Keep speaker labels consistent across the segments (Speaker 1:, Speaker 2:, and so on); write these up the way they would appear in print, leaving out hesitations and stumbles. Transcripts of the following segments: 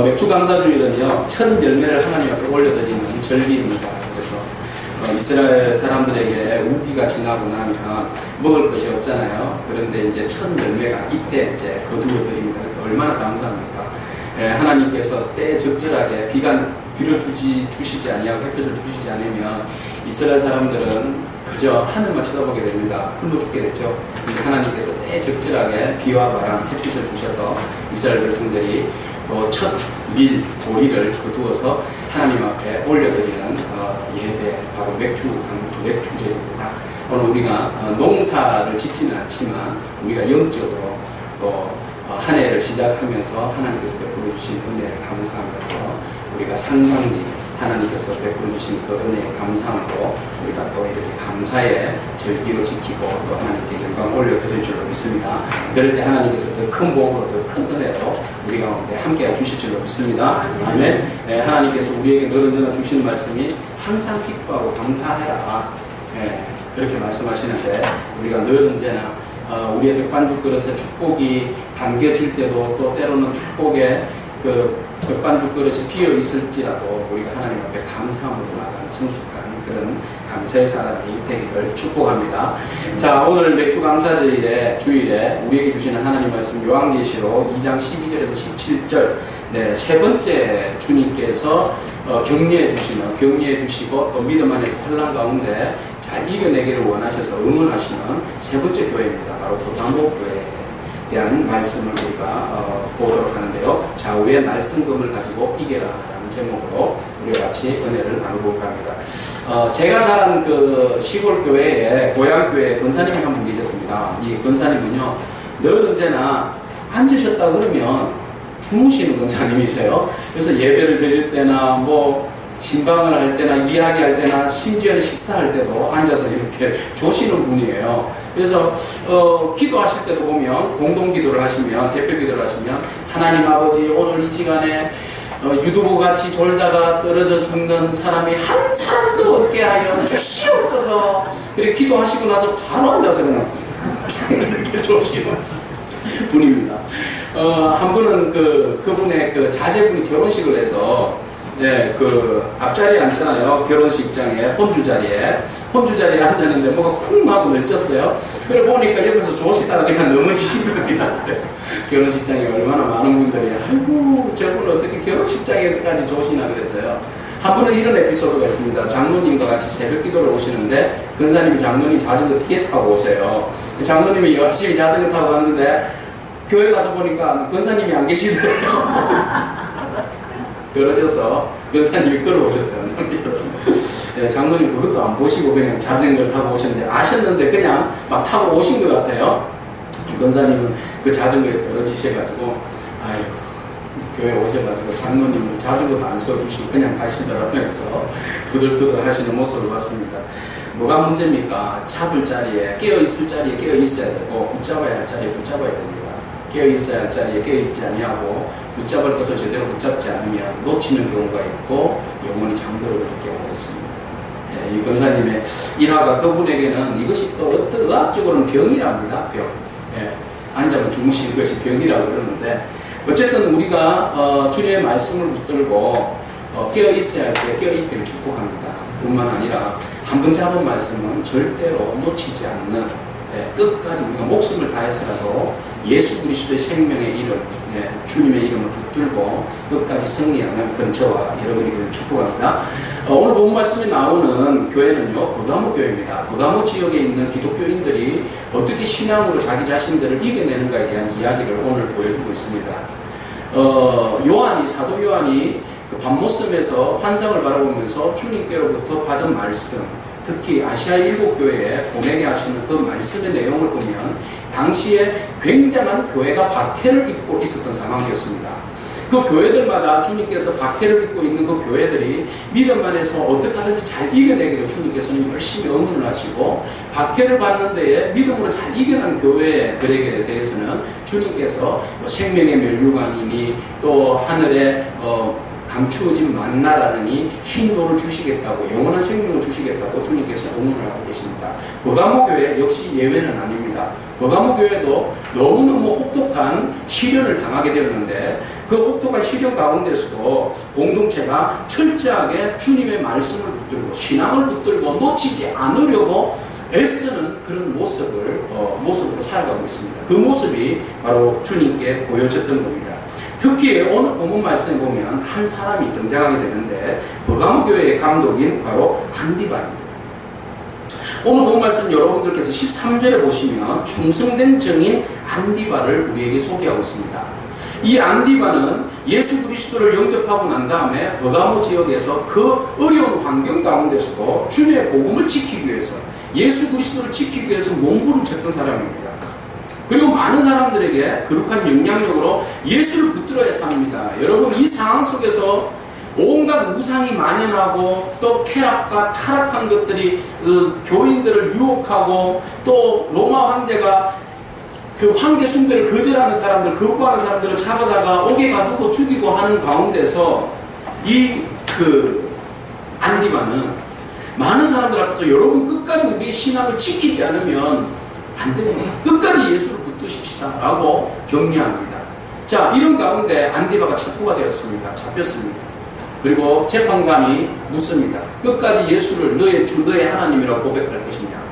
Speaker 1: 맥주 감사주일은요, 첫 열매를 하나님 앞에 올려드리는 절기입니다. 그래서 이스라엘 사람들에게 우기가 지나고 나면 먹을 것이 없잖아요. 그런데 이제 첫 열매가 이때 이제 거두어드립니다. 얼마나 감사합니까? 하나님께서 때 적절하게 비를 주시지 아니하고 햇볕을 주시지 않으면 이스라엘 사람들은 그저 하늘만 쳐다보게 됩니다. 굶어 죽게 됐죠. 하나님께서 때 적절하게 비와 바람, 햇빛을 주셔서 이스라엘 백성들이 또 첫 밀, 보리를 거두어서 하나님 앞에 올려드리는 예배, 바로 맥주절입니다. 오늘 우리가 농사를 짓지는 않지만 우리가 영적으로 또 한 해를 시작하면서 하나님께서 베풀어 주신 은혜를 감사하면서 우리가 상당히 하나님께서 베풀어 주신 그 은혜에 감사함으로 우리가 또 이렇게 감사의 절기로 지키고 또 하나님께 영광 올려드릴 줄로 믿습니다. 그럴 때 하나님께서 더 큰 복으로 더 큰 은혜로 우리 가운데 함께 주실 줄로 믿습니다. 아멘. 하나님께서 우리에게 늘 언제나 주시는 말씀이 항상 기뻐하고 감사해라. 그렇게 말씀하시는데 우리가 늘 언제나 우리의 백반죽 그릇에 축복이 담겨질 때도 또 때로는 축복에 그 백반죽 그릇이 비어 있을지라도 우리가 하나님 앞에 감사함으로 나가는 성숙한 그런 감사의 사람이 되기를 축복합니다. 자, 오늘 맥주 감사절에 주일에 우리에게 주시는 하나님 말씀 요한계시록 2장 12절에서 17절 세 번째 주님께서 격려해 주시고 또 믿음 안에서 환난 가운데 잘 이겨내기를 원하셔서 응원하시는 세 번째 교회입니다. 바로 버가모 교회에 대한 말씀을 우리가 보도록 하는데요. 좌우의 말씀금을 가지고 이겨라 라는 제목으로 우리가 같이 은혜를 나눠볼까 합니다. 제가 자란 그 시골 교회에 고향 교회에 권사님이 한 분 계셨습니다. 이 권사님은요 늘 언제나 앉으셨다 그러면 주무시는 권사님이세요. 그래서 예배를 드릴 때나 뭐 신방을 할 때나 이야기할 때나 심지어는 식사할 때도 앉아서 이렇게 조시는 분이에요. 그래서 기도하실 때도 보면 공동기도를 하시면 대표 기도를 하시면 하나님 아버지 오늘 이 시간에 유두부같이 졸다가 떨어져 죽는 사람이 한 사람도 없게 하여 주시옵소서. 이렇게 기도하시고 나서 바로 앉아서 그냥 이렇게 조시는 분입니다. 한 분은 그분의 그 자제분이 결혼식을 해서 그 앞자리에 앉잖아요. 결혼식장에 혼주 자리에 앉았는데 뭐가 쿵 하고 널쳤어요. 그래 보니까 옆에서 조시다가 그냥 넘어지신 겁니다. 그래서 결혼식장에 얼마나 많은 분들이 아이고 저분 어떻게 결혼식장에서까지 조시나 그랬어요. 한 분은 이런 에피소드가 있습니다. 장로님과 같이 새벽 기도를 오시는데 권사님이 장로님 자전거 뒤에 타고 오세요. 장로님이 열심히 자전거 타고 왔는데 교회 가서 보니까 권사님이 안 계시더래요. 떨어져서 권사님이 걸어오셨다는 겁니다. 장로님 그것도 안 보시고 그냥 자전거를 타고 오셨는데 아셨는데 그냥 막 타고 오신 것 같아요. 권사님은 그 자전거에 떨어지셔가지고 아이고 교회 오셔가지고 장로님은 자전거도 안 세워주시고 그냥 가시더라면서 투덜투덜 하시는 모습을 봤습니다. 뭐가 문제입니까? 잡을 자리에 깨어있을 자리에 깨어있어야 되고 붙잡아야 할 자리에 붙잡아야 됩니다. 깨어있어야 할 자리에 깨어있지 아니하고 붙잡을 것을 제대로 붙잡지 않으면 놓치는 경우가 있고 영혼이 잠들어버릴 경우가 있습니다. 이 권사님의 일화가 그분에게는 이것이 또 의학적으로는 병이랍니다. 병. 앉아면 주무시는 것이 병이라고 그러는데 어쨌든 우리가 주님의 말씀을 붙들고 깨어있어야 할 때 깨어있기를 축복합니다. 뿐만 아니라 한 번 잡은 말씀은 절대로 놓치지 않는 끝까지 우리가 목숨을 다해서라도 예수 그리스도의 생명의 이름, 주님의 이름을 붙들고 끝까지 승리하는 그런 저와 여러분에게 축복합니다. 오늘 본 말씀에 나오는 교회는요, 버가모 교회입니다. 버가모 지역에 있는 기독교인들이 어떻게 신앙으로 자기 자신들을 이겨내는가에 대한 이야기를 오늘 보여주고 있습니다. 사도 요한이 그 밤모섬에서 환상을 바라보면서 주님께로부터 받은 말씀, 특히 아시아 일곱 교회에 보내게 하시는 그 말씀의 내용을 보면 당시에 굉장한 교회가 박해를 입고 있었던 상황이었습니다. 그 교회들마다 주님께서 박해를 입고 있는 그 교회들이 믿음 안에서 어떻게 하든지 잘 이겨내기를 주님께서는 열심히 응원을 하시고 박해를 받는 데에 믿음으로 잘 이겨낸 교회들에게 대해서는 주님께서 생명의 면류관이니 또 하늘의 감추어진 만나라느니 흰 돌을 주시겠다고, 영원한 생명을 주시겠다고 주님께서 응원을 하고 계십니다. 버가모 교회 역시 예외는 아닙니다. 버가모 교회도 너무너무 혹독한 시련을 당하게 되었는데 그 혹독한 시련 가운데서도 공동체가 철저하게 주님의 말씀을 붙들고 신앙을 붙들고 놓치지 않으려고 애쓰는 그런 모습으로 살아가고 있습니다. 그 모습이 바로 주님께 보여졌던 겁니다. 특히 오늘 본문 말씀에 보면 한 사람이 등장하게 되는데 버가모 교회의 감독인 바로 안디바입니다. 오늘 본문 말씀 여러분들께서 13절에 보시면 충성된 증인 안디바를 우리에게 소개하고 있습니다. 이 안디바는 예수 그리스도를 영접하고 난 다음에 버가모 지역에서 그 어려운 환경 가운데서도 주님의 복음을 지키기 위해서, 예수 그리스도를 지키기 위해서 몸부림쳤던 사람입니다. 그리고 많은 사람들에게 거룩한 영향력으로 예수를 붙들어야 삽니다. 여러분, 이 상황 속에서 온갖 우상이 만연하고 또 쾌락과 타락한 것들이 교인들을 유혹하고 또 로마 황제가 그 황제 숭배를 거절하는 사람들, 거부하는 사람들을 잡아다가 옥에 가두고 죽이고 하는 가운데서 이 안디바는 많은 사람들 앞에서 여러분 끝까지 우리의 신앙을 지키지 않으면 안 됩니다. 끝까지 예수를 붙드십시다 라고 격려합니다. 자, 이런 가운데 안디바가 체포가 되었습니다. 잡혔습니다. 그리고 재판관이 묻습니다. 끝까지 예수를 너의 하나님이라고 고백할 것이냐?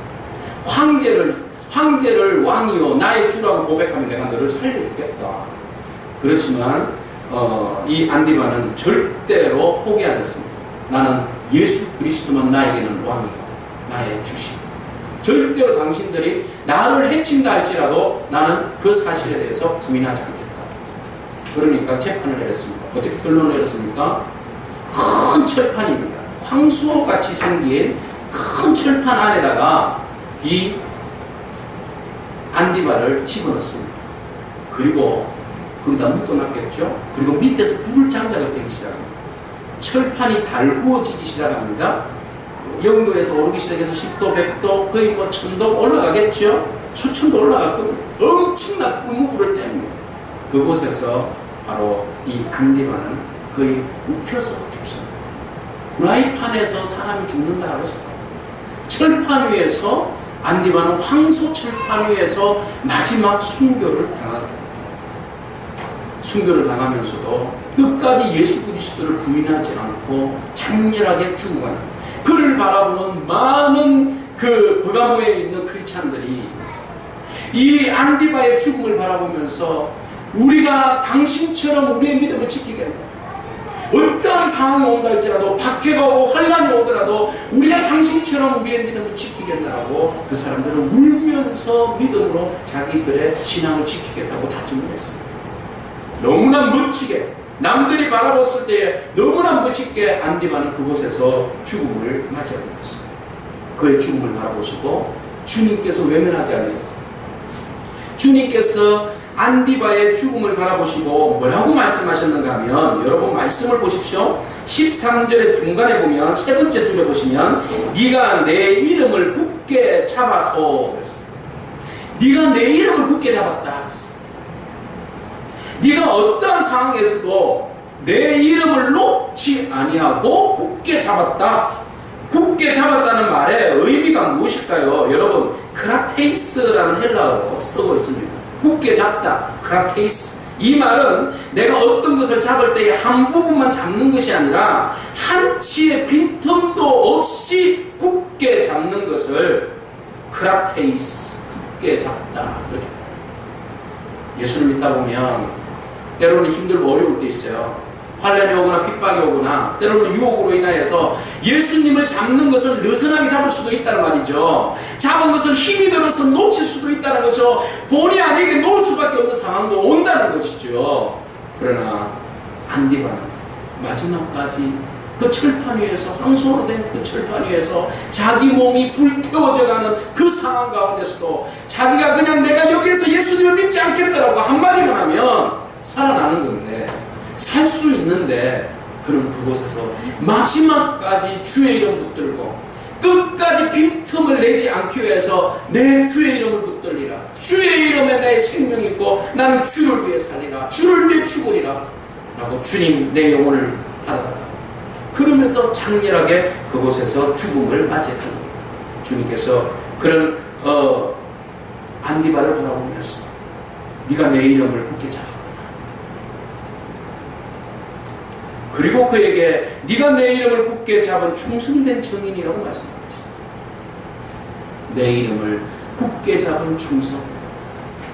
Speaker 1: 황제를 왕이요 나의 주라고 고백하면 내가 너를 살려주겠다. 그렇지만 이 안디바는 절대로 포기 안 했습니다. 나는 예수 그리스도만 나에게는 왕이요 나의 주시. 절대로 당신들이 나를 해친다 할지라도 나는 그 사실에 대해서 부인하지 않겠다. 그러니까 재판을 내렸습니다. 어떻게 결론을 내렸습니까? 큰 철판입니다. 황수호같이 생긴 큰 철판 안에다가 이 안디바를 집어넣습니다. 그리고 거기다 묶어놨겠죠. 그리고 밑에서 불 장작을 떼기 시작합니다. 철판이 달구어지기 시작합니다. 0도에서 오르기 시작해서 10도, 100도, 거의 1000도 올라가겠죠. 수천도 올라갈 겁니다. 엄청난 풀무불을 뗍니다. 그곳에서 바로 이 안디바는 거의 눕혀서 죽습니다. 프라이팬에서 사람이 죽는다라고 생각합니다. 철판 위에서 안디바는 황소 철판 위에서 마지막 순교를 당하게 됩니다. 순교를 당하면서도 끝까지 예수 그리스도를 부인하지 않고 장렬하게 죽어가는, 그를 바라보는 많은 버가모에 있는 크리스찬들이 이 안디바의 죽음을 바라보면서 우리가 당신처럼 우리의 믿음을 지키겠다. 어떠한 상황이 온다 할지라도, 박해가 오고 환란이 오더라도 우리가 당신처럼 우리의 믿음을 지키겠다라고 그 사람들은 울면서 믿음으로 자기들의 신앙을 지키겠다고 다짐을 했습니다. 너무나 멋지게, 남들이 바라봤을 때 너무나 멋있게 안디바는 그곳에서 죽음을 맞이하게 되었습니다. 그의 죽음을 바라보시고 주님께서 외면하지 않으셨습니다. 주님께서 안디바의 죽음을 바라보시고 뭐라고 말씀하셨는가 하면, 여러분 말씀을 보십시오. 13절의 중간에 보면 세 번째 줄에 보시면 네가 내 이름을 굳게 잡아서 그랬습니다. 네가 내 이름을 굳게 잡았다. 네가 어떠한 상황에서도 내 이름을 놓지 아니하고 굳게 잡았다. 굳게 잡았다는 말의 의미가 무엇일까요? 여러분, 크라테이스라는 헬라어로 쓰고 있습니다. 굳게 잡다, 크라테이스. 이 말은 내가 어떤 것을 잡을 때에 한 부분만 잡는 것이 아니라 한치의 빈틈도 없이 굳게 잡는 것을 크라테이스, 굳게 잡다. 이렇게. 예수를 믿다 보면 때로는 힘들고 어려울 때 있어요. 환란이 오거나 핍박이 오거나 때로는 유혹으로 인하여서 예수님을 잡는 것을 느슨하게 잡을 수도 있다는 말이죠. 잡은 것을 힘이 들어서 놓칠 수도 있다는 것이죠. 본의 아니게 놓을 수밖에 없는 상황도 온다는 것이죠. 그러나 안디바는 마지막까지 그 철판 위에서, 황소로 된 그 철판 위에서 자기 몸이 불태워져가는 그 상황 가운데서도 자기가 그냥 내가 여기에서 예수님을 믿지 않겠다라고 한마디만 하면 살아나는 건데, 살 수 있는데, 그는 그곳에서 마지막까지 주의 이름 붙들고 끝까지 빈틈을 내지 않기 위해서 내 주의 이름을 붙들리라. 주의 이름에 내 생명이 있고 나는 주를 위해 살리라. 주를 위해 죽으리라. 라고 주님 내 영혼을 받아 그러면서 장렬하게 그곳에서 죽음을 맞이했던 거예요. 주님께서 그런 안디바를 바라보면서 네가 내 이름을 굳게 잡았구나. 그리고 그에게 네가 내 이름을 굳게 잡은 충성된 증인이라고 말씀하셨습니다. 내 이름을 굳게 잡은 충성.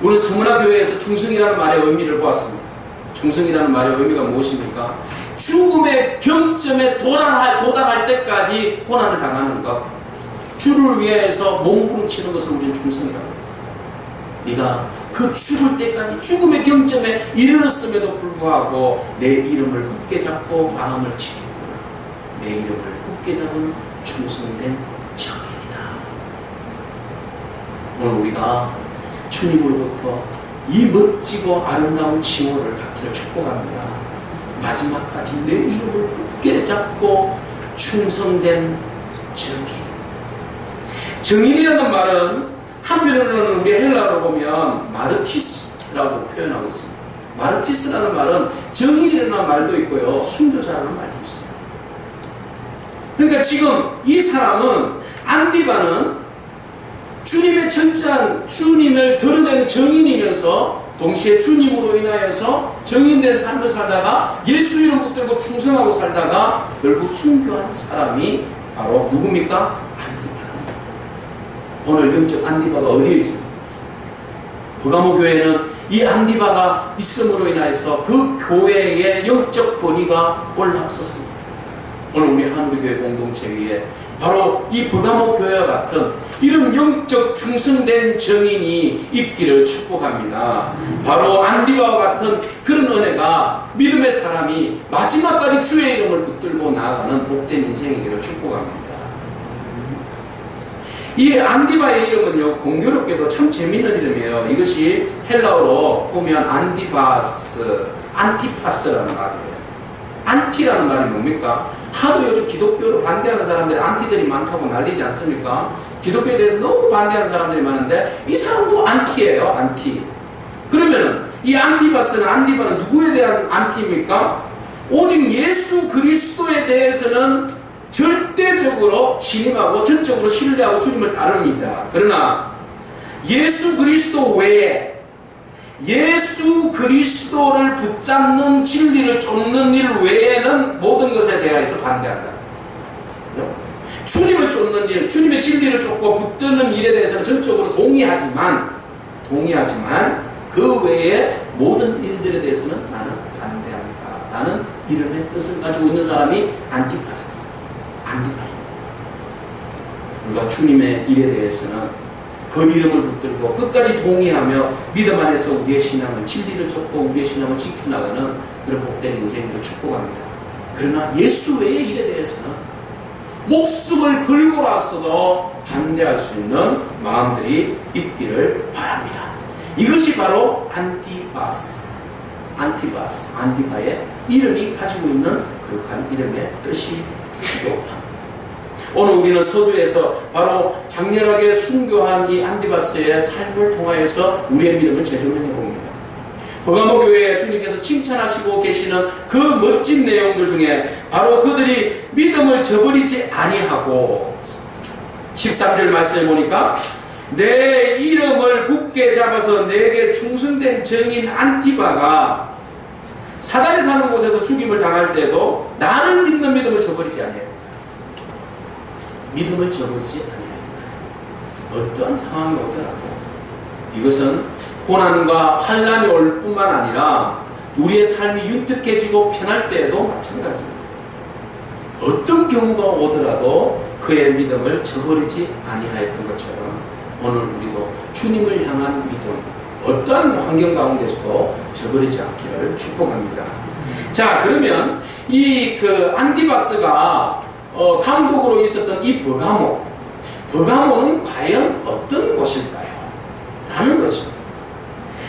Speaker 1: 우리 서문화교회에서 충성이라는 말의 의미를 보았습니다. 충성이라는 말의 의미가 무엇입니까? 죽음의 경점에 도달할 때까지 고난을 당하는 것, 주를 위해서 몸부림치는 것을 우리는 충성이라고 합니다. 네가 그 죽을 때까지 죽음의 경점에 이르렀음에도 불구하고 내 이름을 굳게 잡고 마음을 지켰구나. 내 이름을 굳게 잡은 충성된 정인이다. 오늘 우리가 주님으로부터 이 멋지고 아름다운 칭호를 받기를 축복합니다. 마지막까지 내 이름을 굳게 잡고 충성된 정인. 정인이라는 말은 한편으로는 우리 헬라어로 보면 마르티스라고 표현하고 있습니다. 마르티스라는 말은 정인이라는 말도 있고요, 순교자라는 말도 있어요. 그러니까 지금 이 사람은, 안디바는 주님의 천지한 주님을 드러내는 정인이면서 동시에 주님으로 인하여서 정인된 삶을 살다가 예수 이름 붙들고 충성하고 살다가 결국 순교한 사람이 바로 누굽니까? 오늘 영적 안디바가 어디에 있습니까? 버가모 교회는 이 안디바가 있음으로 인해서 그 교회의 영적 권위가 올라섰습니다. 오늘 우리 한우리교회 공동체 위에 바로 이 버가모 교회와 같은 이런 영적 충성된 정인이 있기를 축복합니다. 바로 안디바와 같은 그런 은혜가 믿음의 사람이 마지막까지 주의 이름을 붙들고 나아가는 복된 인생이기를 축복합니다. 이 안디바의 이름은요, 공교롭게도 참 재밌는 이름이에요. 이것이 헬라어로 보면 안디바스, 안티파스라는 말이에요. 안티라는 말이 뭡니까? 하도 요즘 기독교를 반대하는 사람들이 안티들이 많다고 난리지 않습니까? 기독교에 대해서 너무 반대하는 사람들이 많은데 이 사람도 안티예요. 안티. 그러면은 이 안티바스는, 안디바는 누구에 대한 안티입니까? 오직 예수 그리스도에 대해서는 절대적으로 신임하고 전적으로 신뢰하고 주님을 따릅니다. 그러나 예수 그리스도 외에, 예수 그리스도를 붙잡는 진리를 쫓는 일 외에는 모든 것에 대하여서 반대한다. 그렇죠? 주님을 쫓는 일, 주님의 진리를 쫓고 붙드는 일에 대해서는 전적으로 동의하지만 그 외에 모든 일들에 대해서는 나는 반대한다. 라는 이름의 뜻을 가지고 있는 사람이 안티파스, 안디바입니다. 우리가 주님의 일에 대해서는 그 이름을 붙들고 끝까지 동의하며 믿음 안에서 우리의 신앙을, 진리를 쫓고 우리의 신앙을 지켜나가는 그런 복된 인생을 축복합니다. 그러나 예수 외의 일에 대해서는 목숨을 걸고라서도 반대할 수 있는 마음들이 있기를 바랍니다. 이것이 바로 안디바의 이름이 가지고 있는 거룩한 이름의 뜻이기도 합니다. 오늘 우리는 서두에서 바로 장렬하게 순교한 이 안디바스의 삶을 통하여서 우리의 믿음을 재조명해 봅니다. 버가모 교회에 주님께서 칭찬하시고 계시는 그 멋진 내용들 중에 바로 그들이 믿음을 저버리지 아니하고, 13절 말씀을 보니까 내 이름을 굳게 잡아서 내게 충성된 정인 안티바가 사단이 사는 곳에서 죽임을 당할 때도 나를 믿는 믿음을 저버리지 아니하고, 믿음을 저버리지 아니하고, 어떠한 상황이 오더라도 이것은 고난과 환난이 올 뿐만 아니라 우리의 삶이 윤택해지고 편할 때에도 마찬가지입니다. 어떤 경우가 오더라도 그의 믿음을 저버리지 아니하였던 것처럼 오늘 우리도 주님을 향한 믿음, 어떠한 환경 가운데서도 저버리지 않기를 축복합니다. 자, 그러면 이 안디바스가 감독으로 있었던 이 버가모는 과연 어떤 곳일까요? 라는 것입니다.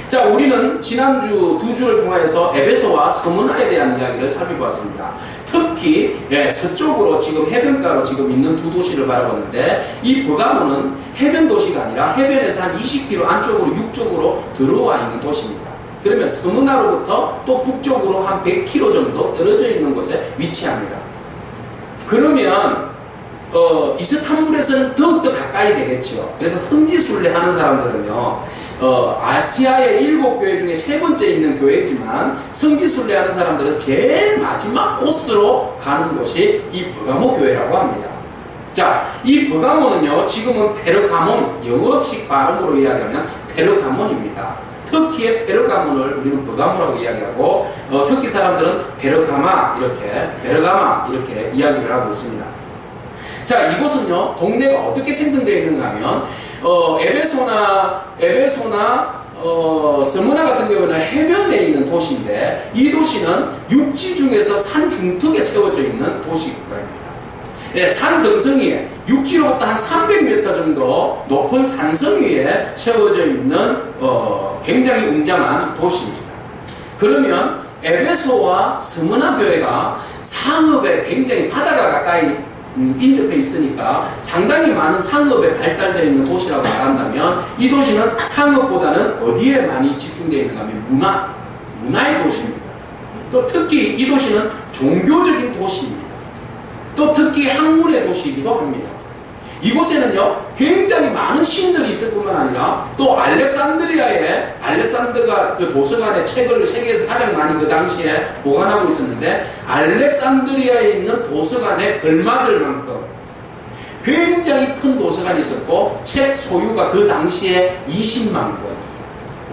Speaker 1: 자, 우리는 지난주 두 주를 통하여서 에베소와 스무나에 대한 이야기를 살펴보았습니다. 특히 서쪽으로 지금 해변가로 지금 있는 두 도시를 바라봤는데, 이 버가모는 해변 도시가 아니라 해변에서 한 20km 안쪽으로 육쪽으로 들어와 있는 도시입니다. 그러면 스무나로부터 또 북쪽으로 한 100km 정도 떨어져 있는 곳에 위치합니다. 그러면 이스탄불에서는 더욱더 가까이 되겠죠. 그래서 성지순례 하는 사람들은요, 아시아의 7교회 중에 3번째 있는 교회지만 성지순례 하는 사람들은 제일 마지막 코스로 가는 곳이 이 버가모 교회라고 합니다. 자, 이 버가모는요, 지금은 페르가몬, 영어식 발음으로 이야기하면 페르가몬입니다. 터키의 페르가몬을 우리는 버가모라고 이야기하고, 터키 사람들은 베르가마 이렇게 이야기를 하고 있습니다. 자, 이곳은요, 동네가 어떻게 생성되어 있는가 하면, 에베소나, 스무나 같은 경우는 해변에 있는 도시인데, 이 도시는 육지 중에서 산 중턱에 세워져 있는 도시 국가입니다. 네, 산 등성 위에, 육지로부터 한 300m 정도 높은 산성 위에 세워져 있는, 굉장히 웅장한 도시입니다. 그러면, 에베소와 스무나 교회가 상업에 굉장히 바다가 가까이 인접해 있으니까 상당히 많은 상업에 발달되어 있는 도시라고 말한다면, 이 도시는 상업보다는 어디에 많이 집중되어 있는가 하면 문화의 도시입니다. 또 특히 이 도시는 종교적인 도시입니다. 또 특히 학문의 도시이기도 합니다. 이곳에는요, 굉장히 많은 신들이 있을 뿐만 아니라, 또 알렉산더가 그 도서관에 책을 세계에서 가장 많이 그 당시에 보관하고 있었는데, 알렉산드리아에 있는 도서관에 걸맞을 만큼 굉장히 큰 도서관이 있었고, 책 소유가 그 당시에 20만 권이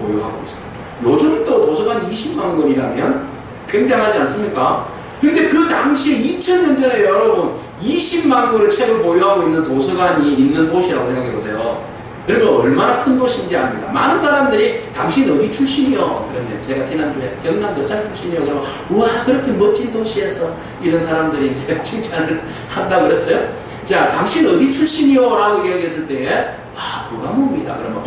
Speaker 1: 보유하고 있습니다. 요즘도 도서관이 20만 권이라면 굉장하지 않습니까? 근데 그 당시에 2000년 전에 여러분 20만 권의 책을 보유하고 있는 도서관이 있는 도시라고 생각해보세요. 그러면 얼마나 큰 도시인지 압니다. 많은 사람들이 당신 어디 출신이요? 그런데 제가 지난주에 경남 거창 출신이요. 그러면 우와, 그렇게 멋진 도시에서 이런 사람들이 제가 칭찬을 한다고 그랬어요. 자, 당신 어디 출신이요? 라고 이야기했을 때, 버가모입니다. 그러면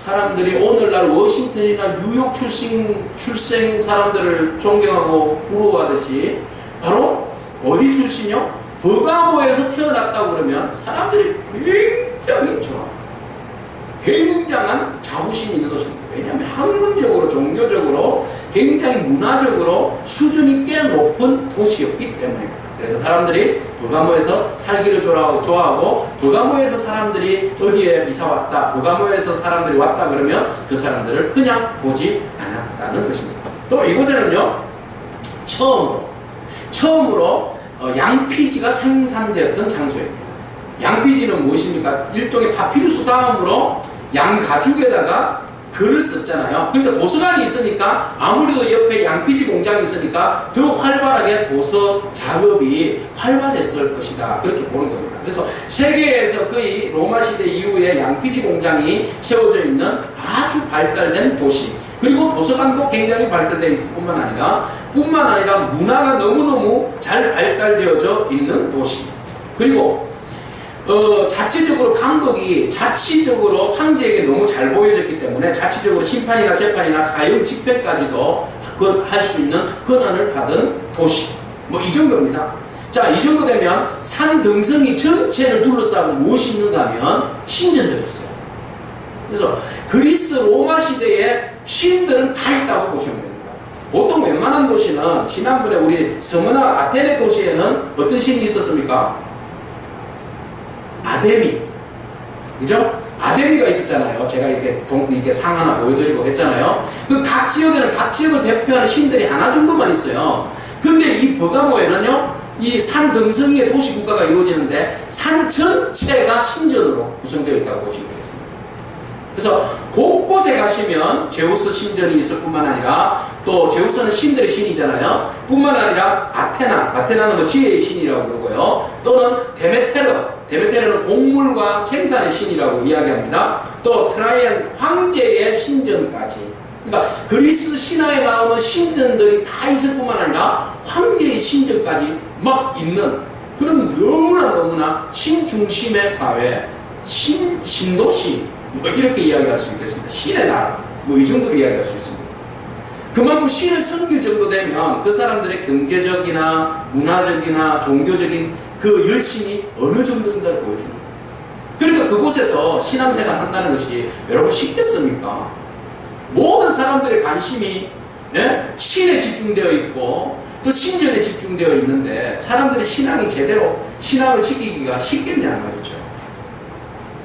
Speaker 1: 사람들이 오늘날 워싱턴이나 뉴욕 출생 사람들을 존경하고 부러워하듯이 바로 어디 출신이요? 버가모에서 태어났다고 그러면 사람들이 굉장히 좋아. 굉장한 자부심이 있는 도시입니다. 왜냐하면 학문적으로, 종교적으로, 굉장히 문화적으로 수준이 꽤 높은 도시였기 때문입니다. 그래서 사람들이 버가모에서 살기를 좋아하고, 버가모에서 사람들이 어디에 이사 왔다, 버가모에서 사람들이 왔다 그러면 그 사람들을 그냥 보지 않았다는 것입니다. 또 이곳에는요, 처음으로 양피지가 생산되었던 장소입니다. 양피지는 무엇입니까? 일종의 파피루스 다음으로 양 가죽에다가 글을 썼잖아요. 그러니까 도서관이 있으니까, 아무래도 옆에 양피지 공장이 있으니까 더 활발하게 도서 작업이 활발했을 것이다, 그렇게 보는 겁니다. 그래서 세계에서 거의 로마 시대 이후에 양피지 공장이 세워져 있는 아주 발달된 도시, 그리고 도서관도 굉장히 발달되어 있을 뿐만 아니라 문화가 너무너무 잘 발달되어져 있는 도시, 그리고 자체적으로 강독이 자치적으로 황제에게 너무 잘 보여졌기 때문에 자치적으로 심판이나 재판이나 사형 집행까지도 할 수 있는 권한을 받은 도시, 뭐 이 정도입니다. 자, 이 정도 되면 산 등성이 전체를 둘러싸고 무엇이 있는가 하면 신전들이 있어요. 그래서 그리스 로마 시대에 신들은 다 있다고 보시면 됩니다. 보통 웬만한 도시는, 지난번에 우리 스무나 아테네 도시에는 어떤 신이 있었습니까? 아데미, 그죠? 아데미가 있었잖아요. 제가 이렇게 상 하나 보여드리고 했잖아요. 그 각 지역에는 각 지역을 대표하는 신들이 하나 정도만 있어요. 근데 이 버가모에는요, 이 산 등성이의 도시 국가가 이루어지는데 산 전체가 신전으로 구성되어 있다고 보시면 되겠습니다. 그래서 곳곳에 가시면 제우스 신전이 있을 뿐만 아니라, 또 제우스는 신들의 신이잖아요. 뿐만 아니라 아테나는 뭐 지혜의 신이라고 그러고요. 또는 데메테르는 곡물과 생산의 신이라고 이야기합니다. 또 트라이안 황제의 신전까지. 그러니까 그리스 신화에 나오는 신전들이 다 있을 뿐만 아니라 황제의 신전까지 막 있는 그런 너무나 신중심의 사회, 신도시, 뭐 이렇게 이야기할 수 있겠습니다. 신의 나라, 뭐 이 정도로 이야기할 수 있습니다. 그만큼 신을 섬길 정도 되면 그 사람들의 경제적이나 문화적이나 종교적인 그 열심이 어느 정도인가를 보여줍니다. 그러니까 그곳에서 신앙생활 한다는 것이 여러분 쉽겠습니까? 모든 사람들의 관심이 신에 집중되어 있고, 또 신전에 집중되어 집중되어 있는데 사람들이 신앙이 제대로 신앙을 지키기가 쉽겠냐는 말이죠.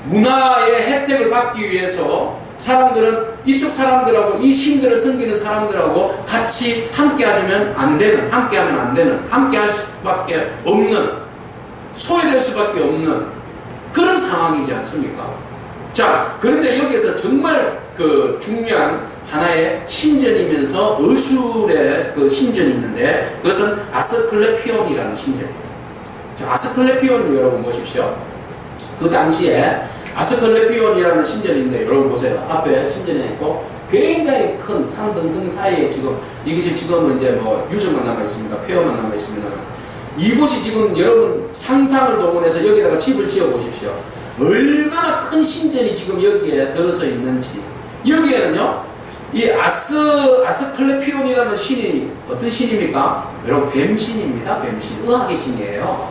Speaker 1: 문화의 혜택을 받기 위해서 사람들은 이쪽 사람들하고 이 신들을 섬기는 사람들하고 같이 함께 하면 안 되는, 함께 하면 안 되는, 함께 할 수밖에 없는, 소외될 수밖에 없는 그런 상황이지 않습니까? 자, 그런데 여기에서 정말 그 중요한 하나의 신전이면서 의술의 그 신전이 있는데 그것은 아스클레피온이라는 신전이에요. 자, 아스클레피온을 여러분 보십시오. 그 당시에 아스클레피온이라는 신전인데 여러분 보세요. 앞에 신전이 있고 굉장히 큰 산등성 사이에 지금 이것이 지금은 이제 뭐 유적만 남아 있습니다. 폐허만 남아 있습니다. 이곳이 지금 여러분 상상을 동원해서 여기다가 집을 지어 보십시오. 얼마나 큰 신전이 지금 여기에 들어서 있는지. 여기에는요, 이 아스클레피온이라는 신이 어떤 신입니까? 여러분 뱀신입니다. 뱀신. 의학의 신이에요.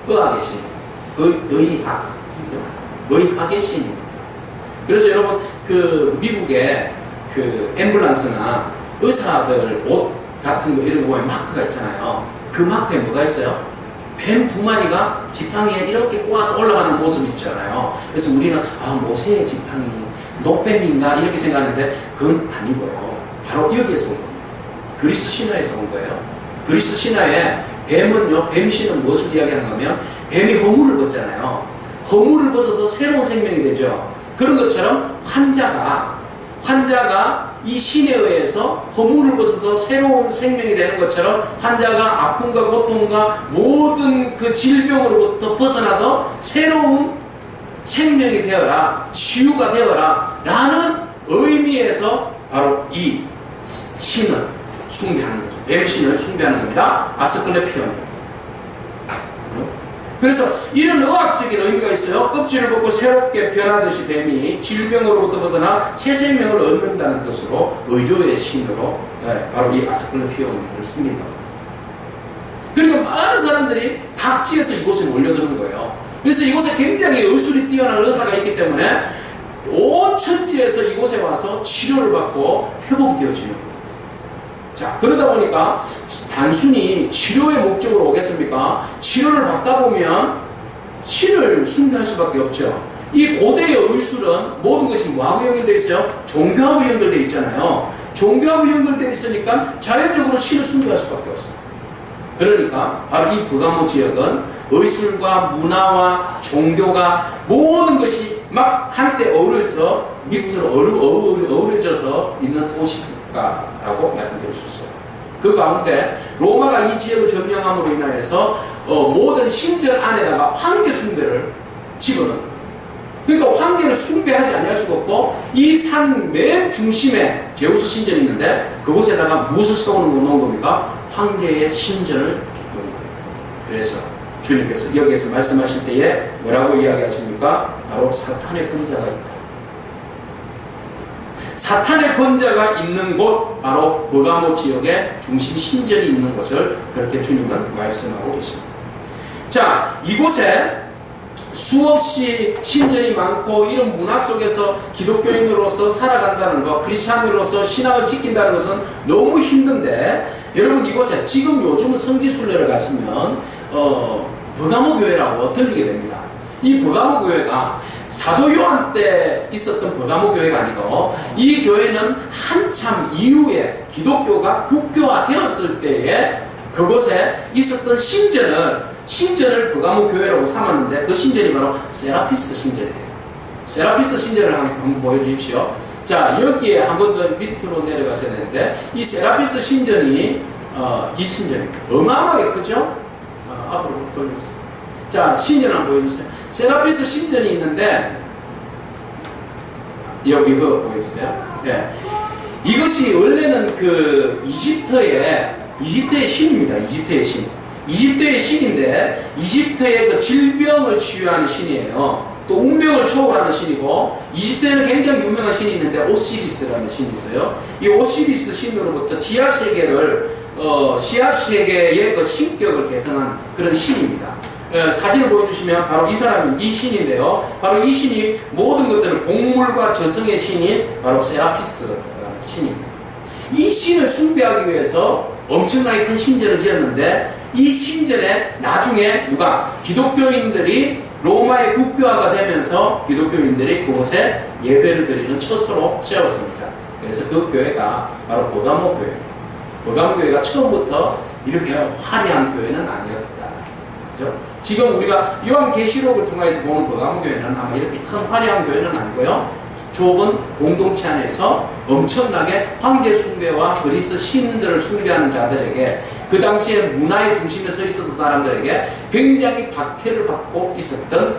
Speaker 1: 의학의 신. 의학. 의학의 신입니다. 그래서 여러분 그 미국의 그 앰뷸런스나 의사들 옷 같은 거 이런 거 보면 마크가 있잖아요. 그 마크에 뭐가 있어요? 뱀 두 마리가 지팡이에 이렇게 꼬아서 올라가는 모습 있잖아요. 그래서 우리는 모세의 지팡이 노뱀인가 이렇게 생각하는데 그건 아니고요. 바로 여기에서 온 겁니다. 그리스 신화에서 온 거예요. 그리스 신화에 뱀은요, 뱀신은 무엇을 이야기하는가 하면 뱀이 허물을 벗잖아요. 허물을 벗어서 새로운 생명이 되죠. 그런 것처럼 환자가 이 신에 의해서 허물을 벗어서 새로운 생명이 되는 것처럼 환자가 아픔과 고통과 모든 그 질병으로부터 벗어나서 새로운 생명이 되어라, 치유가 되어라 라는 의미에서 바로 이 신을 숭배하는 거죠. 뱀신을 숭배하는 겁니다. 아스클레피온. 그래서 이런 의학적인 의미가 있어요. 껍질을 벗고 새롭게 변하듯이 뱀이 질병으로부터 벗어나 새 생명을 얻는다는 뜻으로 의료의 신으로 바로 이 아스클레피온을 씁니다. 그러니까 많은 사람들이 각지에서 이곳에 몰려드는 거예요. 그래서 이곳에 굉장히 의술이 뛰어난 의사가 있기 때문에 온 천지에서 이곳에 와서 치료를 받고 회복이 되어지는 거예요. 자, 그러다 보니까 단순히 치료의 목적으로 오겠습니까? 치료를 받다 보면 신을 숭배할 수밖에 없죠. 이 고대의 의술은 모든 것이 뭐하고 연결되어 있어요? 종교하고 연결되어 있잖아요. 종교하고 연결되어 있으니까 자연적으로 신을 숭배할 수밖에 없어요. 그러니까 바로 이 버가모 지역은 의술과 문화와 종교가 모든 것이 막 한때 어우러져서 믹스로 어우러져서 있는 도시가라고 말씀드릴 수 있어요. 그 가운데 로마가 이 지역을 점령함으로 인하여서 모든 신전 안에다가 황제 숭배를 집어넣은, 그러니까 황제를 숭배하지 아니할 수가 없고 이 산 맨 중심에 제우스 신전이 있는데 그곳에다가 무엇을 세워놓은 겁니까? 황제의 신전을 놓은 겁니다. 그래서 주님께서 여기에서 말씀하실 때에 뭐라고 이야기하십니까? 바로 사탄의 권자가 있다. 사탄의 권자가 있는 곳, 바로 버가모 지역의 중심 신전이 있는 곳을 그렇게 주님은 말씀하고 계십니다. 자, 이곳에 수없이 신전이 많고 이런 문화 속에서 기독교인으로서 살아간다는 것, 크리스찬으로서 신앙을 지킨다는 것은 너무 힘든데, 여러분 이곳에 지금 요즘은 성지순례를 가시면 버가모 교회라고 들리게 됩니다. 이 버가모 교회가 사도 요한 때 있었던 버가모 교회가 아니고 이 교회는 한참 이후에 기독교가 국교화 되었을 때에 그곳에 있었던 신전을 버가모 교회라고 삼았는데 그 신전이 바로 세라피스 신전이에요. 세라피스 신전을 한번 보여주십시오. 자, 여기에 한 번 더 밑으로 내려가셔야 되는데 이 세라피스 신전이 이 신전입니다. 어마어마하게 크죠? 앞으로 돌리겠습니다. 자, 신전 한번 보여주세요. 세라피스 신전이 있는데 이거 보여주세요. 네. 이것이 원래는 그 이집트의 신입니다. 이집트의 신. 이집트의 신인데 이집트의 그 질병을 치유하는 신이에요. 또 운명을 초월하는 신이고 이집트에는 굉장히 유명한 신이 있는데 오시리스라는 신이 있어요. 이 오시리스 신으로부터 지하 세계의 그 신격을 개성한 그런 신입니다. 사진을 보여주시면 바로 이 신인데요. 바로 이 신이 모든 것들을 곡물과 저승의 신인 바로 세라피스라는 신입니다. 이 신을 숭배하기 위해서 엄청나게 큰 신전을 지었는데 이 신전에 나중에 누가 기독교인들이 로마의 국교화가 되면서 기독교인들이 그곳에 예배를 드리는 처소로 세웠습니다. 그래서 그 교회가 바로 버가모 교회. 버가모 교회가 처음부터 이렇게 화려한 교회는 아니었다. 그죠? 지금 우리가 요한계시록을 통해서 보는 버가모 교회는 아마 이렇게 큰 화려한 교회는 아니고요. 좁은 공동체 안에서 엄청나게 황제 숭배와 그리스 신들을 숭배하는 자들에게 그 당시에 문화의 중심에 서 있었던 사람들에게 굉장히 박해를 받고 있었던